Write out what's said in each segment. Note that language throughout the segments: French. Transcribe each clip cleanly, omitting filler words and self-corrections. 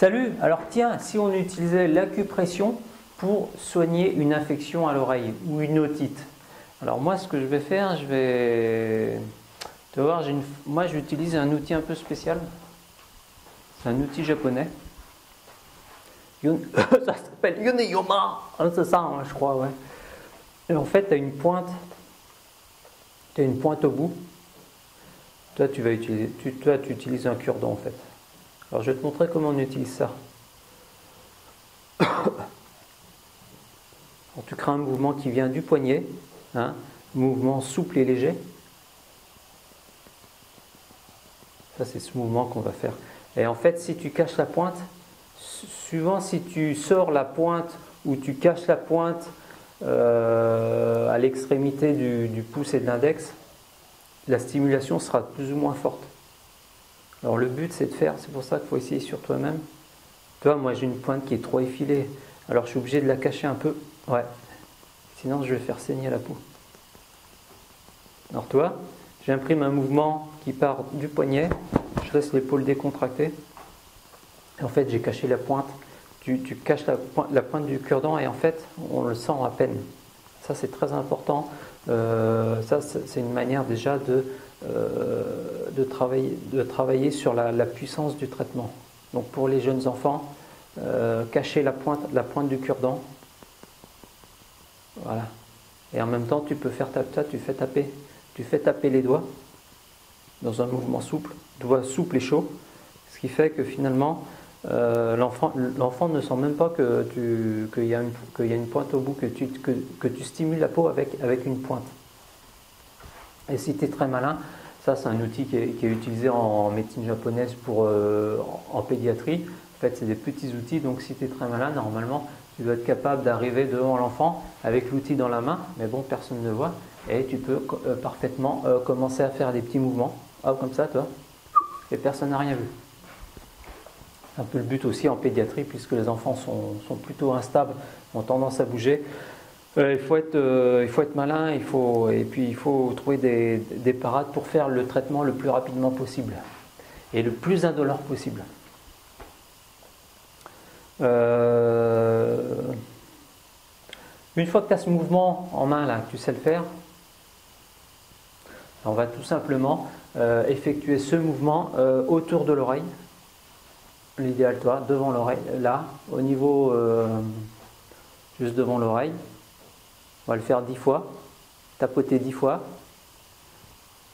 Salut, alors tiens, si on utilisait l'acupression pour soigner une infection à l'oreille ou une otite. Alors moi ce que je vais faire, tu vas voir, moi j'utilise un outil un peu spécial. C'est un outil japonais. Ça s'appelle Yoneyoma. C'est ça, hein, je crois, ouais. Et en fait, tu as une pointe au bout. Toi, tu utilises un cure-dent en fait. Alors je vais te montrer comment on utilise ça. Alors, tu crées un mouvement qui vient du poignet, hein, mouvement souple et léger. Ça c'est ce mouvement qu'on va faire. Et en fait, si tu caches la pointe, suivant si tu sors la pointe ou tu caches la pointe à l'extrémité du pouce et de l'index, la stimulation sera plus ou moins forte. Alors le but c'est de faire, c'est pour ça qu'il faut essayer sur toi-même. Tu vois, moi j'ai une pointe qui est trop effilée, alors je suis obligé de la cacher un peu. Ouais. Sinon je vais faire saigner la peau. Alors toi, j'imprime un mouvement qui part du poignet, je laisse l'épaule décontractée. Et en fait j'ai caché la pointe. Tu caches la pointe du cure-dent et en fait on le sent à peine. Ça c'est très important. Ça c'est une manière déjà de travailler sur la puissance du traitement. Donc pour les jeunes enfants, cacher la pointe du cure-dent. Voilà. Et en même temps, tu peux faire ça, tu fais taper les doigts dans un mouvement souple, doigts souples et chauds, ce qui fait que finalement, l'enfant ne sent même pas qu'il y a une pointe au bout, que tu stimules la peau avec une pointe. Et si tu es très malin, ça c'est un outil qui est utilisé en médecine japonaise en pédiatrie. En fait, c'est des petits outils, donc si tu es très malin, normalement, tu dois être capable d'arriver devant l'enfant avec l'outil dans la main, mais bon, personne ne voit, et tu peux parfaitement commencer à faire des petits mouvements, hop, comme ça, toi, et personne n'a rien vu. C'est un peu le but aussi en pédiatrie, puisque les enfants sont plutôt instables, ont tendance à bouger. Il faut être malin, et puis il faut trouver des parades pour faire le traitement le plus rapidement possible et le plus indolore possible. Une fois que tu as ce mouvement en main là, que tu sais le faire, on va tout simplement effectuer ce mouvement autour de l'oreille. L'idéal, toi, devant l'oreille, là, au niveau juste devant l'oreille. On va le faire 10 fois, tapoter 10 fois.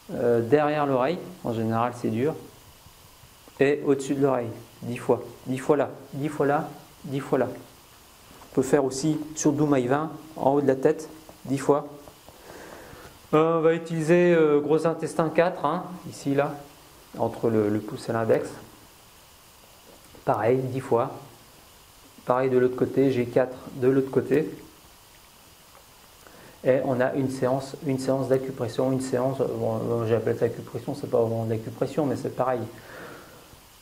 Derrière l'oreille, en général c'est dur. Et au-dessus de l'oreille, 10 fois. 10 fois là, 10 fois là, 10 fois là. On peut faire aussi sur Doumaï 20, en haut de la tête, 10 fois. On va utiliser gros intestin 4, hein, ici, là, entre le pouce et l'index. Pareil, 10 fois. Pareil de l'autre côté, G4 de l'autre côté. Et on a une séance d'acupression, bon, j'appelle ça acupression, c'est pas vraiment d'acupression, mais c'est pareil.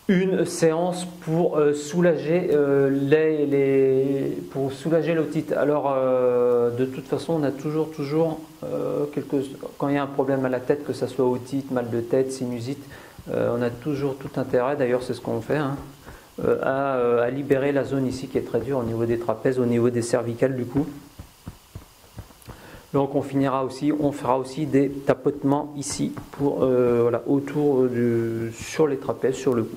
Une séance pour soulager l'otite. Alors, de toute façon, on a toujours quand il y a un problème à la tête, que ce soit otite, mal de tête, sinusite, on a toujours tout intérêt, d'ailleurs c'est ce qu'on fait, hein, à libérer la zone ici qui est très dure au niveau des trapèzes, au niveau des cervicales du cou. Donc on fera aussi des tapotements ici autour sur les trapèzes, sur le cou.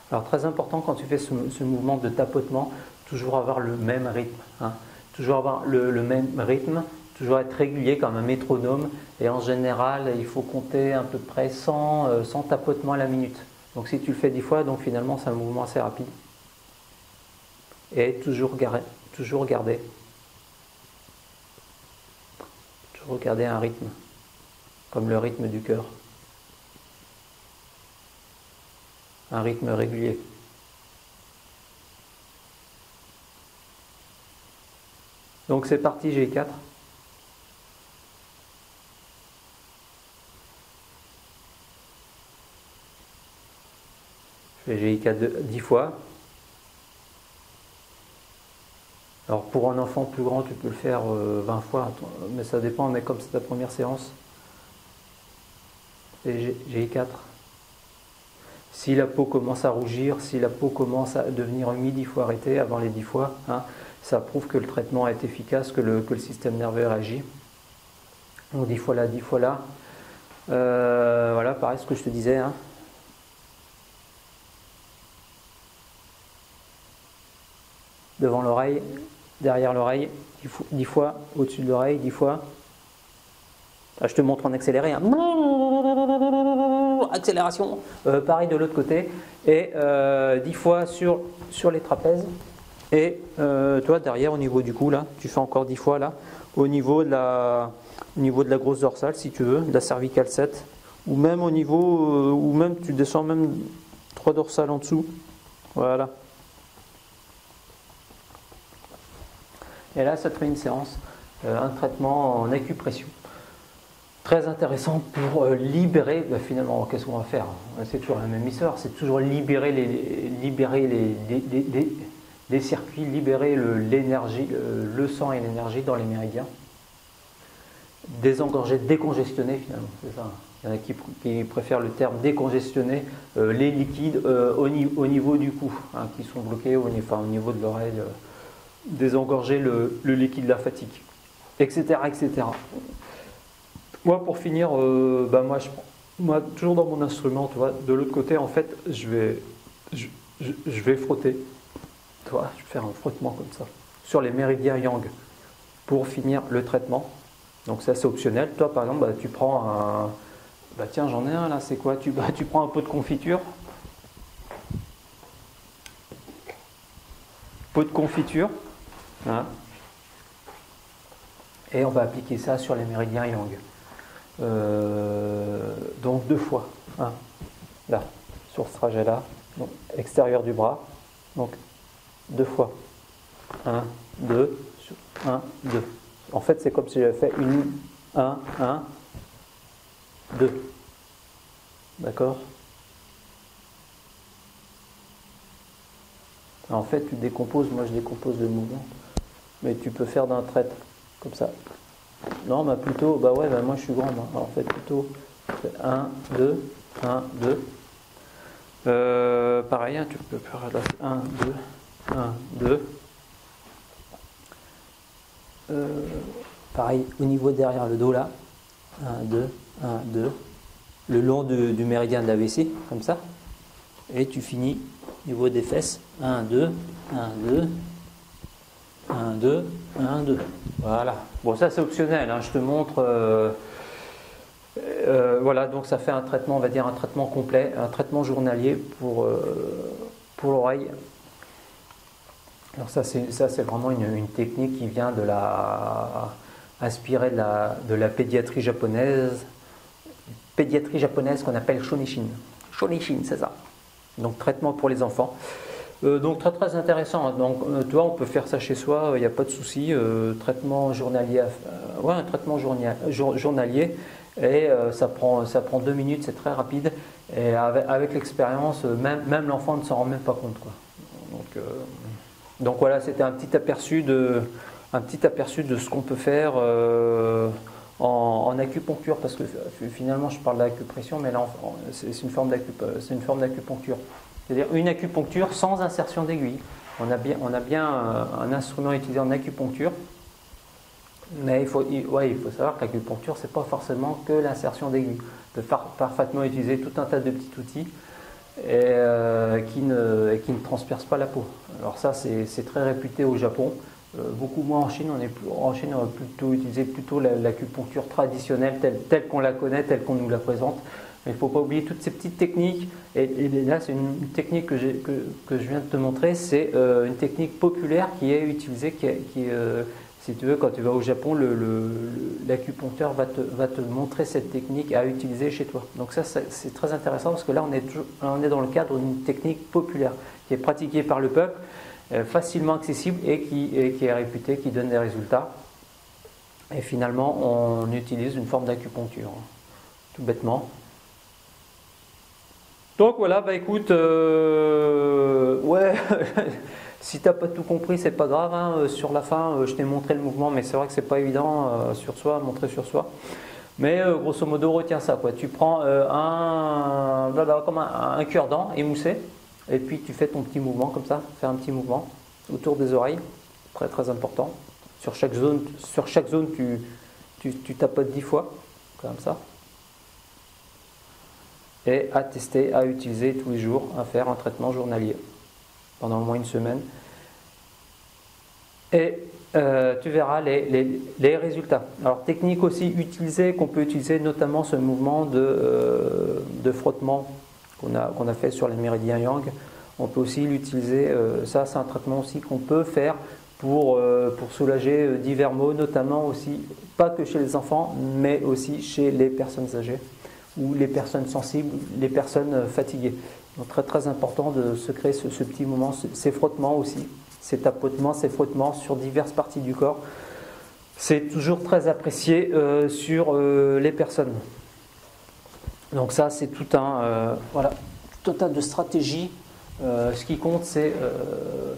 Alors très important quand tu fais ce mouvement de tapotement, toujours avoir le même rythme, hein. Toujours avoir le même rythme, toujours être régulier comme un métronome, et en général il faut compter à peu près 100 tapotements à la minute. Donc si tu le fais 10 fois, donc finalement c'est un mouvement assez rapide. Et toujours garder un rythme, comme le rythme du cœur. Un rythme régulier. Donc c'est parti, G4. Je fais G4 10 fois. Alors pour un enfant plus grand, tu peux le faire 20 fois, mais ça dépend, mais comme c'est ta première séance, et G4. Si la peau commence à rougir, si la peau commence à devenir humide, il faut arrêter avant les 10 fois. Hein. Ça prouve que le traitement est efficace, que le système nerveux réagit. Donc 10 fois là, 10 fois là. Voilà, pareil ce que je te disais. Hein. Devant l'oreille, derrière l'oreille, 10 fois, au-dessus de l'oreille, 10 fois. Là, je te montre en accéléré. Hein. Accélération. Pareil de l'autre côté. Et 10 fois sur les trapèzes. Et toi, derrière, au niveau du cou, là, tu fais encore 10 fois là. Au niveau de la grosse dorsale, si tu veux, de la cervicale 7. Ou même au niveau, ou même tu descends même 3 dorsales en dessous. Voilà. Et là, ça te fait une séance, un traitement en acupression. Très intéressant pour libérer, finalement, qu'est-ce qu'on va faire? C'est toujours la même histoire, c'est toujours libérer les circuits, libérer l'énergie, le sang et l'énergie dans les méridiens. Désengorger, décongestionner finalement, c'est ça. Il y en a qui préfèrent le terme décongestionner les liquides au niveau du cou, hein, qui sont bloqués au niveau de l'oreille. Désengorger le liquide lymphatique, etc., etc. Moi, pour finir, moi, toujours dans mon instrument, tu vois, de l'autre côté, en fait, je vais frotter. Tu vois, je vais faire un frottement comme ça sur les méridiens yang pour finir le traitement. Donc ça, c'est optionnel. Toi, par exemple, tu prends un... tiens, j'en ai un là, c'est quoi? Tu prends un pot de confiture. Pot de confiture. Hein. Et on va appliquer ça sur les méridiens yang. Donc 2 fois. Hein. Là, sur ce trajet-là. Donc extérieur du bras. Donc 2 fois. 1, 2, 1, 2. En fait, c'est comme si j'avais fait 1, 2. D'accord? En fait, tu décomposes, moi je décompose le mouvement. Mais tu peux faire d'un trait, comme ça. Non, plutôt, moi je suis grand, moi. Alors, en fait, plutôt 1, 2, 1, 2. Pareil, hein, tu peux faire 1, 2, 1, 2. Pareil, au niveau derrière le dos, là. 1, 2, 1, 2. Le long du méridien de la vessie, comme ça. Et tu finis au niveau des fesses. 1, 2, 1, 2. 1, 2, 1, 2. Voilà. Bon, ça c'est optionnel, hein. Je te montre. Voilà, donc ça fait un traitement, on va dire un traitement complet, un traitement journalier pour l'oreille. Alors ça c'est vraiment une technique qui vient inspirée de la pédiatrie japonaise qu'on appelle Shonishin. Shonishin, c'est ça. Donc traitement pour les enfants. Donc très très intéressant. Donc tu vois, on peut faire ça chez soi, il n'y a pas de souci. Traitement journalier, un traitement journalier. Et ça prend 2 minutes, c'est très rapide. Et avec l'expérience, même l'enfant ne s'en rend même pas compte, quoi. Donc voilà, c'était un petit aperçu de ce qu'on peut faire en acupuncture, parce que finalement je parle d'acupression, mais là c'est une forme d'acupuncture. C'est-à-dire une acupuncture sans insertion d'aiguille. On a bien un instrument utilisé en acupuncture, mais il faut savoir que l'acupuncture, c'est pas forcément que l'insertion d'aiguille. On peut parfaitement utiliser tout un tas de petits outils qui ne transpercent pas la peau. Alors ça, c'est très réputé au Japon. Beaucoup moins en Chine. En Chine, on va plutôt utiliser l'acupuncture traditionnelle telle qu'on la connaît, telle qu'on nous la présente. Mais il ne faut pas oublier toutes ces petites techniques. Et là, c'est une technique que je viens de te montrer. C'est une technique populaire qui est utilisée, si tu veux, quand tu vas au Japon, l'acupuncteur va te montrer cette technique à utiliser chez toi. Donc ça, c'est très intéressant parce que là, on est dans le cadre d'une technique populaire qui est pratiquée par le peuple, facilement accessible et qui est réputée, qui donne des résultats. Et finalement, on utilise une forme d'acupuncture, tout bêtement. Donc voilà, écoute, ouais, si t'as pas tout compris, c'est pas grave, hein. Sur la fin, je t'ai montré le mouvement, mais c'est vrai que c'est pas évident montrer sur soi. Mais grosso modo, retiens ça, quoi. Tu prends comme un cure-dent émoussé, et puis tu fais ton petit mouvement comme ça, fais un petit mouvement autour des oreilles, très très important. Sur chaque zone tu tapotes 10 fois, comme ça. Et à tester, à utiliser tous les jours, à faire un traitement journalier pendant au moins une semaine. Et tu verras les résultats. Alors technique aussi utilisée, qu'on peut utiliser, notamment ce mouvement de frottement qu'on a fait sur les méridiens yang. On peut aussi l'utiliser, ça c'est un traitement aussi qu'on peut faire pour soulager divers maux, notamment aussi, pas que chez les enfants, mais aussi chez les personnes âgées ou les personnes sensibles, les personnes fatiguées. Donc très très important de se créer ce petit moment, ces frottements aussi, ces tapotements, ces frottements sur diverses parties du corps. C'est toujours très apprécié sur les personnes. Donc ça c'est tout un tas de stratégies. Ce qui compte c'est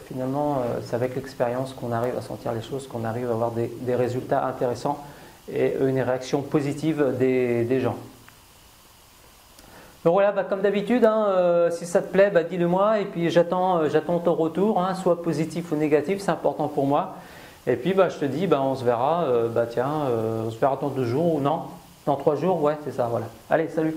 finalement c'est avec l'expérience qu'on arrive à sentir les choses, qu'on arrive à avoir des résultats intéressants et une réaction positive des gens. Donc voilà, comme d'habitude, si ça te plaît, dis-le moi et puis j'attends ton retour, soit positif ou négatif, c'est important pour moi. Et puis je te dis, on se verra, on se verra dans 2 jours ou non, dans 3 jours, ouais c'est ça, voilà. Allez, salut!